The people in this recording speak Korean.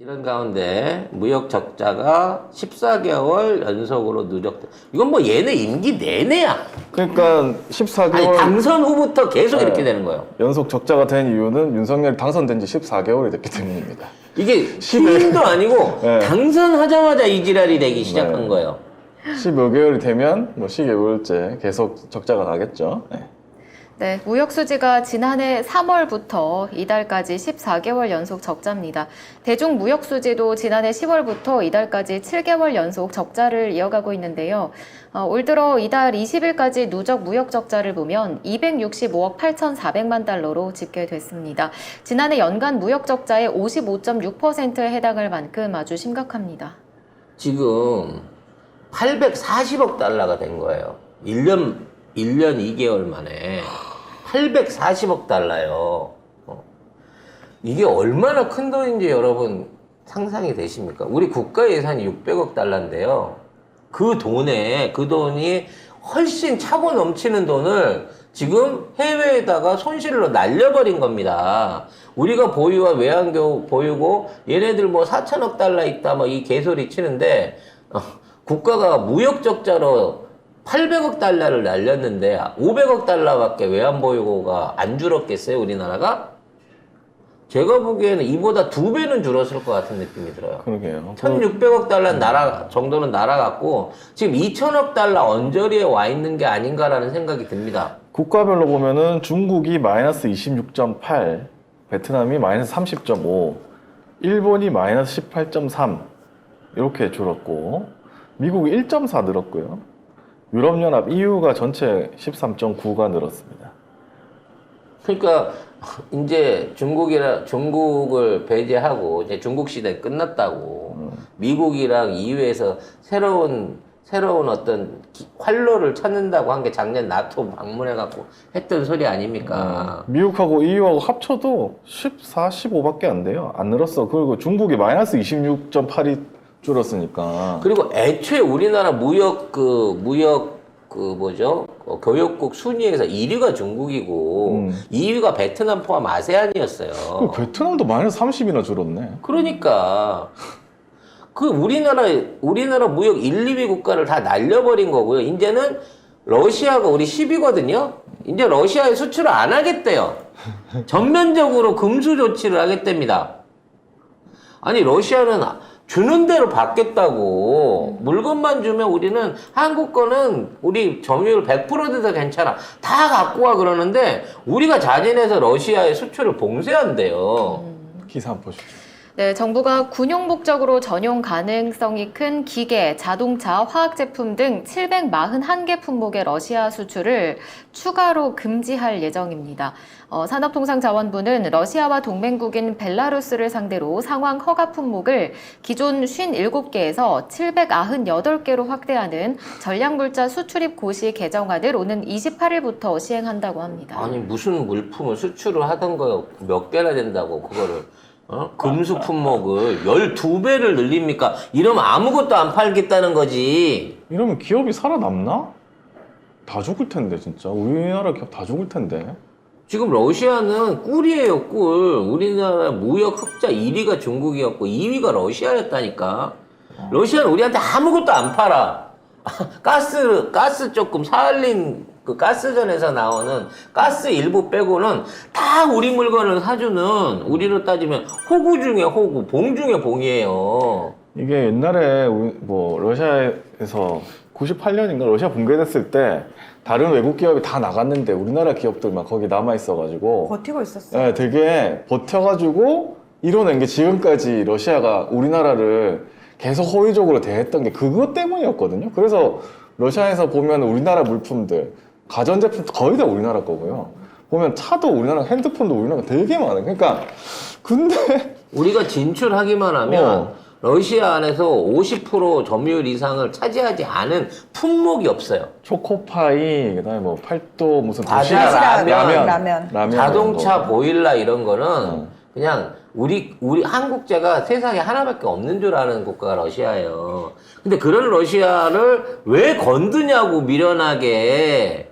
이런 가운데 무역 적자가 14개월 연속으로 누적돼. 이건 뭐 얘네 임기 내내야. 그러니까 14개월 아니 당선 후부터 계속 이렇게 되는 거예요. 연속 적자가 된 이유는 윤석열이 당선된 지 14개월이 됐기 때문입니다. 이게 취임도 아니고 네. 당선하자마자 이 지랄이 되기 시작한 네. 거예요. 10여 개월이 되면 뭐 10개월째 계속 적자가 가겠죠. 네. 네, 무역 수지가 지난해 3월부터 이달까지 14개월 연속 적자입니다. 대중 무역 수지도 지난해 10월부터 이달까지 7개월 연속 적자를 이어가고 있는데요. 올 들어 이달 20일까지 누적 무역 적자를 보면 265억 8,400만 달러로 집계됐습니다. 지난해 연간 무역 적자의 55.6%에 해당할 만큼 아주 심각합니다. 지금 840억 달러가 된 거예요. 1년 2개월 만에 840억 달러요. 이게 얼마나 큰 돈인지 여러분 상상이 되십니까? 우리 국가 예산이 600억 달러인데요. 그 돈이 훨씬 차고 넘치는 돈을 지금 해외에다가 손실로 날려버린 겁니다. 우리가 보유와 외환 보유고 얘네들 뭐 4천억 달러 있다 뭐 이 개소리 치는데 국가가 무역 적자로 800억 달러를 날렸는데 500억 달러밖에 외환보유고가 안 줄었겠어요, 우리나라가? 제가 보기에는 이보다 2배는 줄었을 것 같은 느낌이 들어요. 그러게요. 1600억 달러 정도는 날아갔고 지금 2000억 달러 언저리에 와 있는 게 아닌가라는 생각이 듭니다. 국가별로 보면은 중국이 마이너스 26.8, 베트남이 마이너스 30.5, 일본이 마이너스 18.3 이렇게 줄었고 미국이 1.4 늘었고요. 유럽연합 EU가 전체 13.9가 늘었습니다. 그러니까 이제 중국을 배제하고 이제 중국 시대 끝났다고 미국이랑 EU에서 새로운 어떤 활로를 찾는다고 한 게 작년 나토 방문해갖고 했던 소리 아닙니까? 미국하고 EU하고 합쳐도 14, 15밖에 안 돼요. 안 늘었어. 그리고 중국이 마이너스 26.8이 줄었으니까. 그리고 애초에 우리나라 교역국 순위에서 1위가 중국이고 2위가 베트남 포함 아세안이었어요. 베트남도 마이너스 30이나 줄었네. 그러니까 그 우리나라 무역 1, 2위 국가를 다 날려버린 거고요. 이제는 러시아가 우리 10위거든요. 이제 러시아에 수출을 안 하겠대요. 전면적으로 금수 조치를 하겠답니다. 아니 러시아는 주는 대로 받겠다고. 물건만 주면 우리는 한국 거는 우리 점유율 100%돼서 괜찮아. 다 갖고 와 그러는데 우리가 자진해서 러시아의 수출을 봉쇄한대요. 기사 한번 보십시오. 네, 정부가 군용 목적으로 전용 가능성이 큰 기계, 자동차, 화학제품 등 741개 품목의 러시아 수출을 추가로 금지할 예정입니다. 산업통상자원부는 러시아와 동맹국인 벨라루스를 상대로 상황 허가 품목을 기존 57개에서 798개로 확대하는 전략물자 수출입 고시 개정안을 오는 28일부터 시행한다고 합니다. 아니 무슨 물품을 수출을 하던 거 몇 개나 된다고 그거를 금수 품목을 12배를 늘립니까? 이러면 아무것도 안 팔겠다는 거지. 이러면 기업이 살아남나? 다 죽을 텐데 진짜. 우리나라 기업 다 죽을 텐데. 지금 러시아는 꿀이에요, 꿀. 우리나라 무역 흑자 1위가 중국이었고 2위가 러시아였다니까. 러시아는 우리한테 아무것도 안 팔아. 가스 조금 사할린 그 가스전에서 나오는 가스 일부 빼고는 다 우리 물건을 사주는, 우리로 따지면 호구 중에 호구, 봉 중에 봉이에요. 이게 옛날에 러시아에서 98년인가 러시아 붕괴됐을 때 다른 외국 기업이 다 나갔는데 우리나라 기업들만 거기 남아 있어가지고 버티고 있었어요. 네, 되게 버텨가지고 이뤄낸 게 지금까지 러시아가 우리나라를 계속 호의적으로 대했던 게 그것 때문이었거든요. 그래서 러시아에서 보면 우리나라 물품들, 가전제품 거의 다 우리나라 거고요. 보면 차도 우리나라, 핸드폰도 우리나라 되게 많아요. 그러니까 근데 우리가 진출하기만 하면 러시아 안에서 50% 점유율 이상을 차지하지 않은 품목이 없어요. 초코파이, 그다음에 뭐 팔도 무슨 도시락, 라면. 자동차, 보일러 이런 거는 그냥 우리 한국제가 세상에 하나밖에 없는 줄 아는 국가가 러시아예요. 근데 그런 러시아를 왜 건드냐고 미련하게